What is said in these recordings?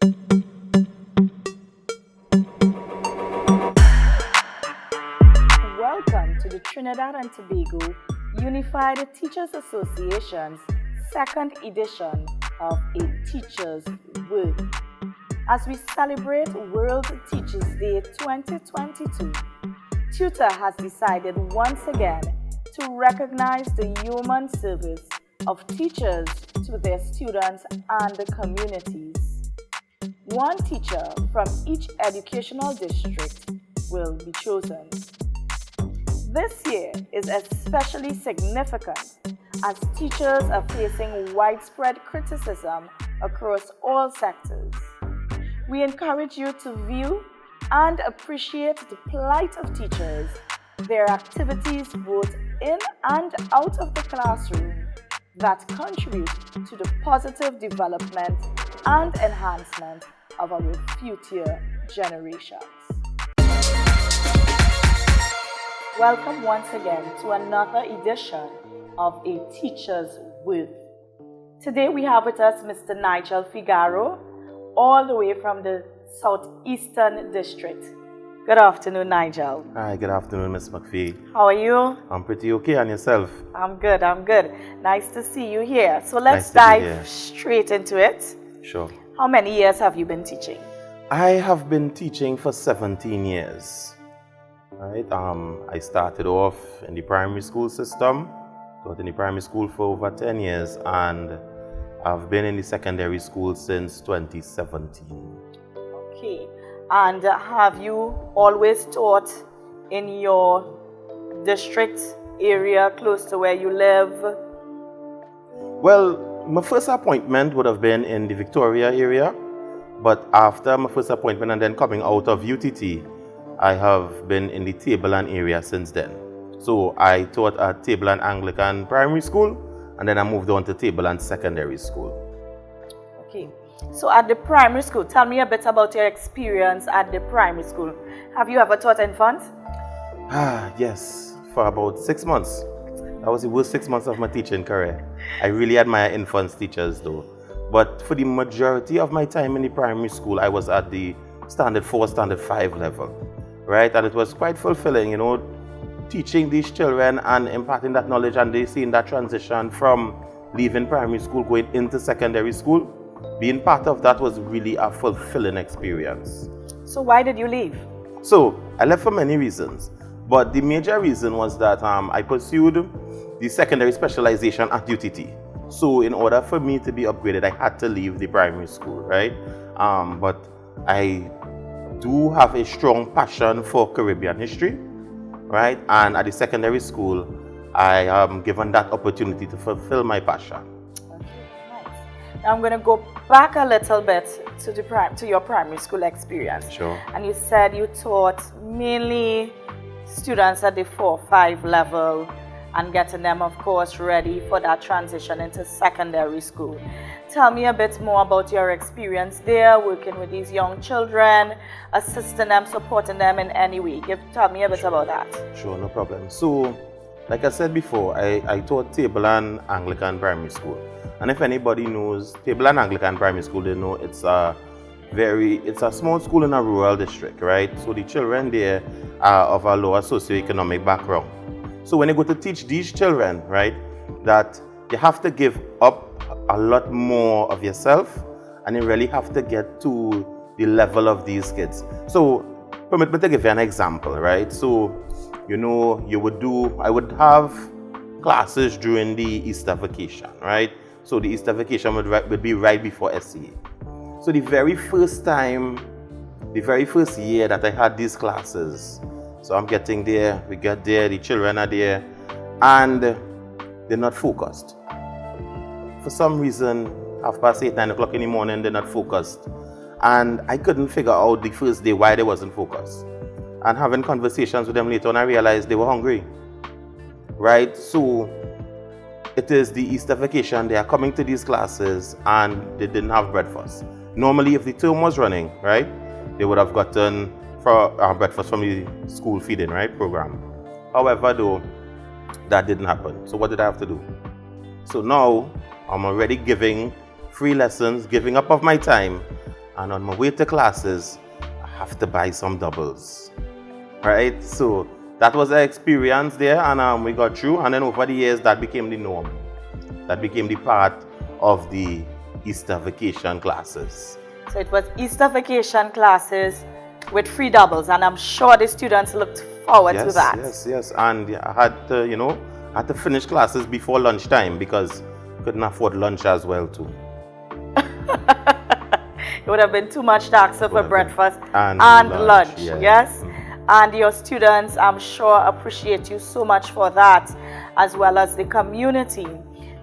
Welcome to the Trinidad and Tobago Unified Teachers Association's second edition of A Teacher's Word. As we celebrate World Teachers Day 2022, Tutor has decided once again to recognize the human service of teachers to their students and the communities. One teacher from each educational district will be chosen. This year is especially significant as teachers are facing widespread criticism across all sectors. We encourage you to view and appreciate the plight of teachers, their activities both in and out of the classroom that contribute to the positive development and enhancement of our future generations. Welcome once again to another edition of A Teacher's Word. Today we have with us Mr. Nigel Figaro, all the way from the Southeastern District. Good afternoon, Nigel. Hi, good afternoon, Ms. McPhee. How are you? I'm pretty okay, and yourself? I'm good. Nice to see you here. So let's dive straight into it. Sure. How many years have you been teaching? I have been teaching for 17 years. Right. I started off in the primary school system, taught in the primary school for over 10 years, and I've been in the secondary school since 2017. Okay. And have you always taught in your district area close to where you live? Well, my first appointment would have been in the Victoria area, but after my first appointment and then coming out of UTT, I have been in the Tableland area since then. So I taught at Tableland Anglican Primary School, and then I moved on to Tableland Secondary School. Okay. So at the primary school, tell me a bit about your experience at the primary school. Have you ever taught infants? Yes, for about 6 months. That was the worst 6 months of my teaching career. I really admire infants teachers though. But for the majority of my time in the primary school, I was at the standard 4, standard 5 level. Right? And it was quite fulfilling, teaching these children and imparting that knowledge, and they seeing that transition from leaving primary school, going into secondary school. Being part of that was really a fulfilling experience. So why did you leave? So I left for many reasons, but the major reason was that I pursued the secondary specialization at UTT. So in order for me to be upgraded, I had to leave the primary school, right? But I do have a strong passion for Caribbean history, right? And at the secondary school, I am given that opportunity to fulfill my passion. Okay, nice. Now I'm going to go back a little bit to your primary school experience. Sure. And you said you taught mainly students at the 4-5 level and getting them, of course, ready for that transition into secondary school. Tell me a bit more about your experience there, working with these young children, assisting them, supporting them in any way. Tell me a bit about that. Sure, no problem. So, like I said before, I taught Tableland Anglican Primary School. And if anybody knows Tableland Anglican Primary School, they know it's a small school in a rural district, right? So the children there are of a lower socioeconomic background. So when you go to teach these children, right, that you have to give up a lot more of yourself, and you really have to get to the level of these kids. So permit me to give you an example, right? So, I would have classes during the Easter vacation, right? So the Easter vacation would be right before SCA. So the very first year that I had these classes, so I'm getting there, we get there, the children are there, and they're not focused. For some reason, 8:30, 9 o'clock in the morning, they're not focused. And I couldn't figure out the first day why they wasn't focused. And having conversations with them later on, I realized they were hungry. Right? So it is the Easter vacation, they are coming to these classes and they didn't have breakfast. Normally, if the term was running, right, they would have gotten breakfast from the school feeding, right, program. However, though, that didn't happen. So what did I have to do? So now I'm already giving free lessons, giving up of my time, and on my way to classes, I have to buy some doubles, right? So that was an experience there, and we got through, and then over the years, that became the norm. That became the part of the Easter vacation classes. So it was Easter vacation classes with free doubles, and I'm sure the students looked forward to that. Yes. And I had to finish classes before lunchtime because I couldn't afford lunch as well too. It would have been too much to ask for breakfast and lunch. Yes. And your students, I'm sure, appreciate you so much for that, as well as the community.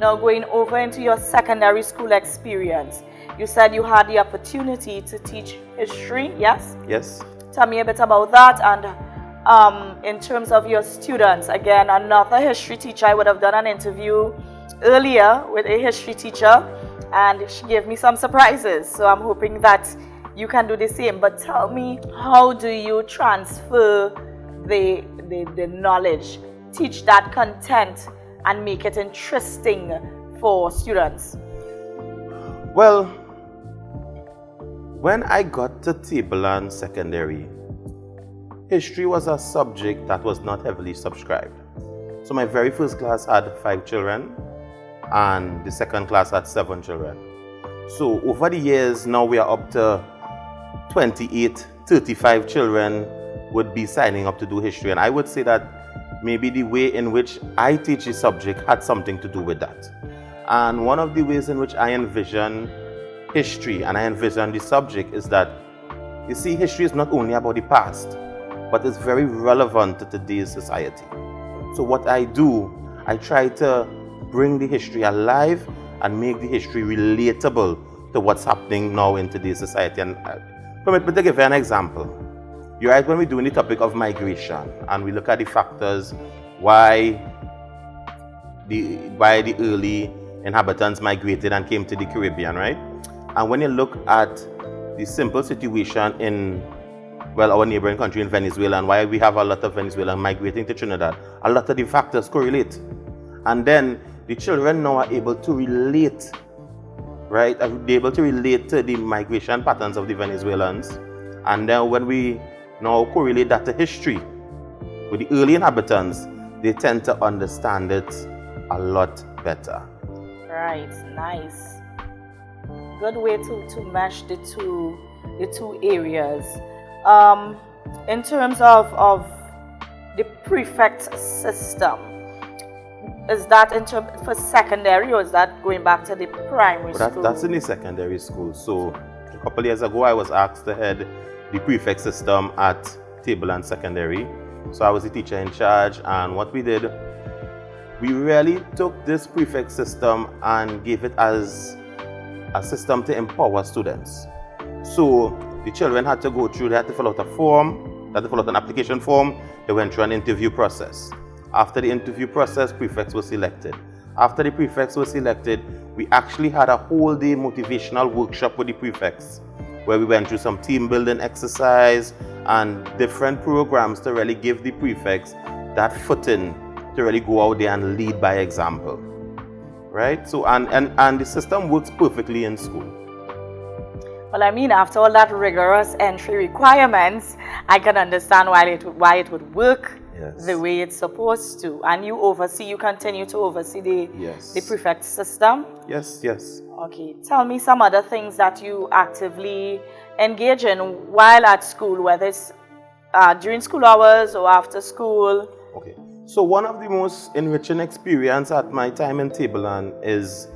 Now, going over into your secondary school experience, you said you had the opportunity to teach history, yes? Yes. Tell me a bit about that, and in terms of your students, again, another history teacher. I would have done an interview earlier with a history teacher, and she gave me some surprises, so I'm hoping that you can do the same. But tell me, how do you transfer the knowledge, teach that content, and make it interesting for students? Well, when I got to Tableland Secondary, history was a subject that was not heavily subscribed. So my very first class had 5 children, and the second class had 7 children. So over the years, now we are up to 28, 35 children would be signing up to do history. And I would say that maybe the way in which I teach the subject had something to do with that. And one of the ways in which I envision history and I envision the subject is that, you see, history is not only about the past, but it's very relevant to today's society. So what I do, I try to bring the history alive and make the history relatable to what's happening now in today's society. And permit me to give you an example. You're right, when we're doing the topic of migration and we look at the factors why the early inhabitants migrated and came to the Caribbean, right? And when you look at the simple situation in, well, our neighboring country in Venezuela, and why we have a lot of Venezuelans migrating to Trinidad, a lot of the factors correlate. And then the children now are able to relate, right? They're able to relate to the migration patterns of the Venezuelans. And then when we now correlate that to history with the early inhabitants, they tend to understand it a lot better. Right, nice. Good way to mesh the two areas. In terms of the prefect system, is that for secondary, or is that going back to the primary school? That's in the secondary school. So a couple of years ago, I was asked to head the prefect system at Tableland Secondary. So I was the teacher in charge, and what we did, we really took this prefect system and gave it as a system to empower students. So the children had to go through, they had to fill out a form, they had to fill out an application form, they went through an interview process. After the interview process, prefects were selected. After the prefects were selected, we actually had a whole day motivational workshop with the prefects, where we went through some team building exercise and different programs to really give the prefects that footing to really go out there and lead by example, right? So, and the system works perfectly in school. Well, I mean, after all that rigorous entry requirements, I can understand why it would work the way it's supposed to. And you continue to oversee the prefect system? Yes. Okay, tell me some other things that you actively engage in while at school, whether it's during school hours or after school. Okay, so one of the most enriching experience at my time in Tableland is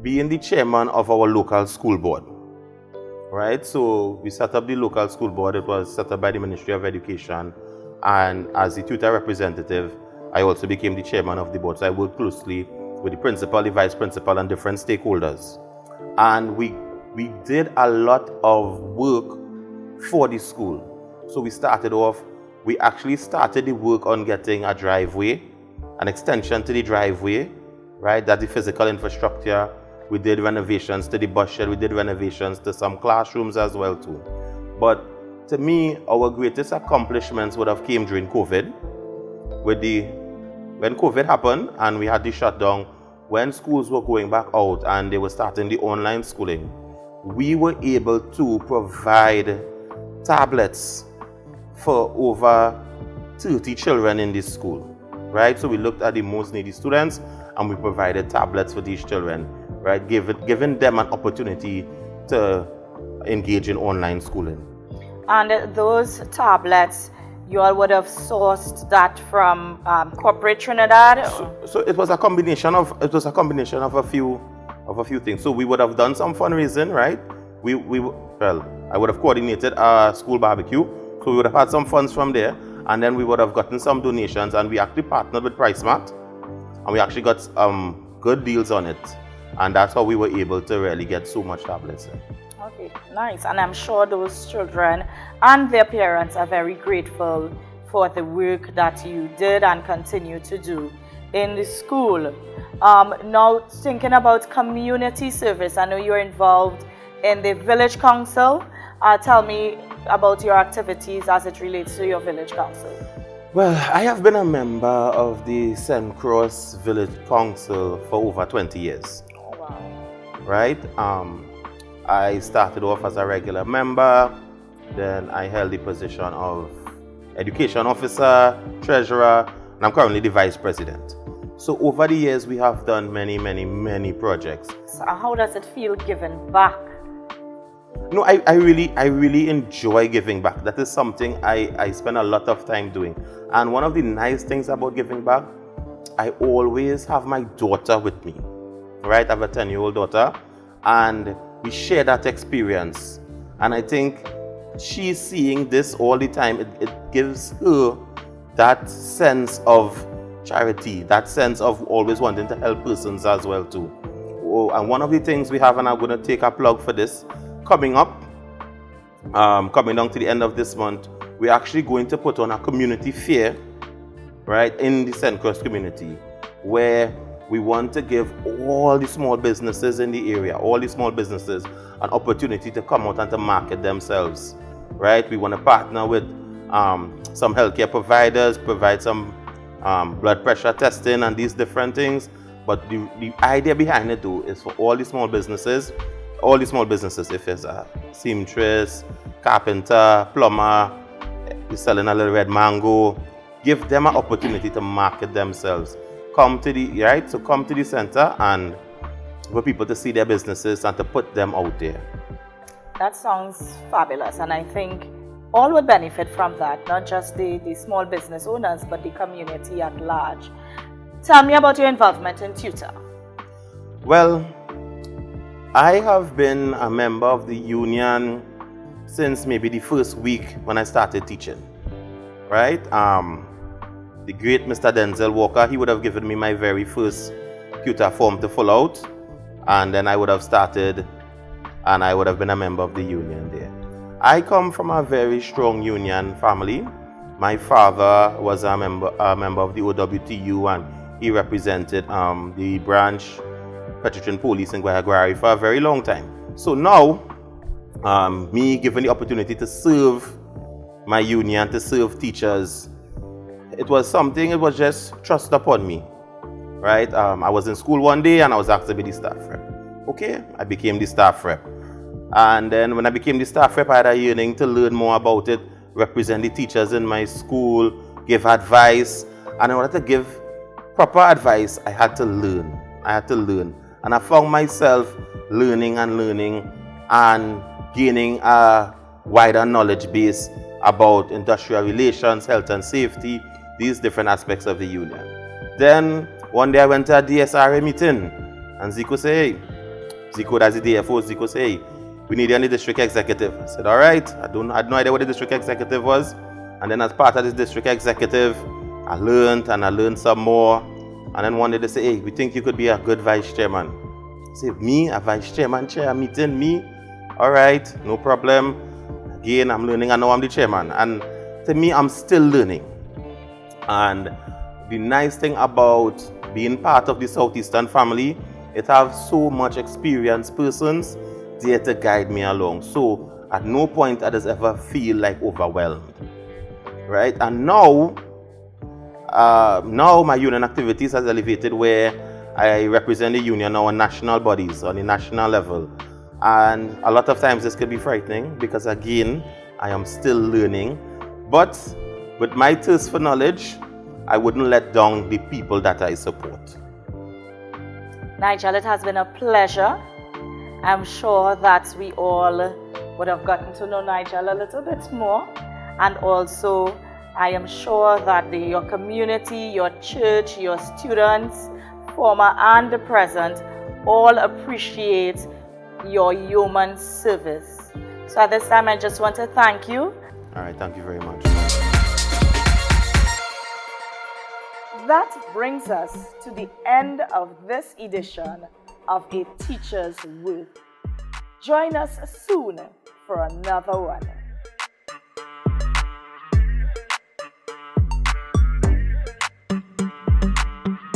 being the chairman of our local school board. Right, so we set up the local school board. It was set up by the Ministry of Education, and as the tutor representative, I also became the chairman of the board. So I worked closely with the principal, the vice principal, and different stakeholders. And we did a lot of work for the school. So we actually started the work on getting a driveway, an extension to the driveway, right? That's the physical infrastructure. We did renovations to the bus shed. We did renovations to some classrooms as well too. But to me, our greatest accomplishments would have came during COVID. When COVID happened and we had the shutdown, when schools were going back out and they were starting the online schooling, we were able to provide tablets for over 30 children in this school, right? So we looked at the most needy students and we provided tablets for these children, right? Giving them an opportunity to engage in online schooling. And those tablets, you all would have sourced that from corporate Trinidad? So it was a combination of a few things. So we would have done some fundraising, right? I would have coordinated a school barbecue, so we would have had some funds from there, and then we would have gotten some donations, and we actually partnered with PriceMart, and we actually got good deals on it, and that's how we were able to really get so much tablets in. Okay, nice. And I'm sure those children and their parents are very grateful for the work that you did and continue to do in the school. Now, thinking about community service, I know you're involved in the village council. Tell me about your activities as it relates to your village council. Well, I have been a member of the St. Cross Village Council for over 20 years. Oh, wow. Right? I started off as a regular member, then I held the position of education officer, treasurer, and I'm currently the vice president. So over the years, we have done many projects. So how does it feel giving back? No, I really enjoy giving back. That is something I spend a lot of time doing. And one of the nice things about giving back, I always have my daughter with me, right? I have a 10-year-old daughter, and we share that experience. And I think she's seeing this all the time. It gives her that sense of charity, that sense of always wanting to help persons as well too. Oh, and one of the things we have, and I'm going to take a plug for this, coming up, coming down to the end of this month, we're actually going to put on a community fair, right, in the St. Cross community, where we want to give all the small businesses in the area, all the small businesses, an opportunity to come out and to market themselves, right? We want to partner with some healthcare providers, provide some blood pressure testing and these different things. But the idea behind it though is for all the small businesses, if it's a seamstress, carpenter, plumber, you're selling a little red mango, give them an opportunity to market themselves. Come to the center and for people to see their businesses and to put them out there. That sounds fabulous, and I think all would benefit from that, not just the small business owners, but the community at large. Tell me about your involvement in Tutor. Well, I have been a member of the union since maybe the first week when I started teaching, right? The great Mr. Denzel Walker, he would have given me my very first tutor form to fill out, and then I would have started and I would have been a member of the union there. I come from a very strong union family. My father was a member of the OWTU, and he represented the branch Petrotrin Police in Guayagüari for a very long time. So now, me given the opportunity to serve my union, to serve teachers, it was just thrust upon me, right? I was in school one day and I was asked to be the staff rep. Okay, I became the staff rep. And then when I became the staff rep, I had a yearning to learn more about it, represent the teachers in my school, give advice. And in order to give proper advice, I had to learn. And I found myself learning and gaining a wider knowledge base about industrial relations, health and safety, these different aspects of the union. Then one day I went to a DSRA meeting and Zico said, hey, Zico, that's the DFO, Zico said, hey, we need you on the district executive. I said, all right. I had no idea what the district executive was. And then as part of this district executive, I learned some more. And then one day they say, hey, we think you could be a good vice chairman. I said, me, a vice chairman, chair meeting, me? All right, no problem. Again, I'm learning, I know I'm the chairman. And to me, I'm still learning. And the nice thing about being part of the Southeastern family, it has so much experienced persons there to guide me along. So at no point I just ever feel like overwhelmed, right? And now my union activities has elevated where I represent the union now on national bodies, on the national level. And a lot of times this can be frightening because again, I am still learning. But with my thirst for knowledge, I wouldn't let down the people that I support. Nigel, it has been a pleasure. I'm sure that we all would have gotten to know Nigel a little bit more. And also, I am sure that your community, your church, your students, former and the present, all appreciate your human service. So at this time, I just want to thank you. All right, thank you very much. That brings us to the end of this edition of A Teacher's Worth. Join us soon for another one.